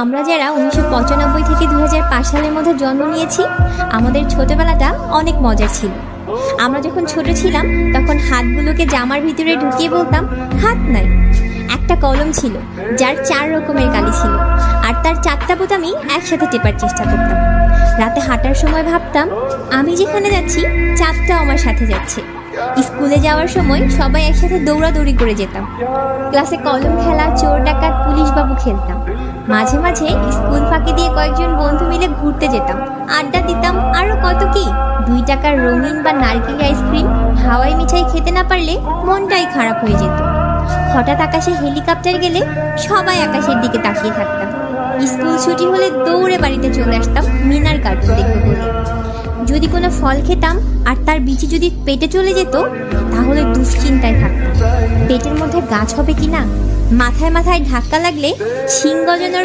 আমরা যারা 1995 থেকে 2005 সালের মধ্যে জন্ম নিয়েছি, আমাদের ছোটবেলাটা অনেক মজার ছিল। আমরা যখন ছোট ছিলাম তখন হাতগুলোকে জামার ভিতরে ঢুকিয়ে বলতাম হাত নাই। একটা কলম ছিল যার 4 রকমের কালি ছিল, আর তার 4টা বোতামই একসাথে টেপার চেষ্টা করতাম। রাতে হাঁটার সময় ভাবতাম আমি যেখানে যাচ্ছি চাঁদটাও আমার সাথে যাচ্ছে। স্কুলে যাওয়ার সময় সবাই একসাথে দৌড়াদৌড়ি করে যেতাম। ক্লাসে কলম খেলা, চোর ডাকাত, পুলিশ বাবু খেলতাম। মাঝে মাঝে স্কুল ফাঁকি দিয়ে কয়েকজন বন্ধু মিলে ঘুরতে যেতাম, আড্ডা দিতাম, আরো কত কি। 2 টাকার রঙিন বা নারকেল আইসক্রিম, হাওয়াই মিঠাই খেতে না পারলে মনটাই খারাপ হয়ে যেত। হঠাৎ আকাশে হেলিকপ্টার গেলে সবাই আকাশের দিকে তাকিয়ে থাকতাম। স্কুল ছুটি হলে দৌড়ে বাড়িতে চলে আসতাম মিনার কার্টুন দেখতে বলে। যদি কোনো ফল খেতাম আর তার বিচি যদি পেটে চলে যেত, তাহলে দুশ্চিন্তায় থাকতাম পেটের মধ্যে গাছ হবে কিনা। মাথায় মাথায় ধাক্কা লাগলে শিং গজানোর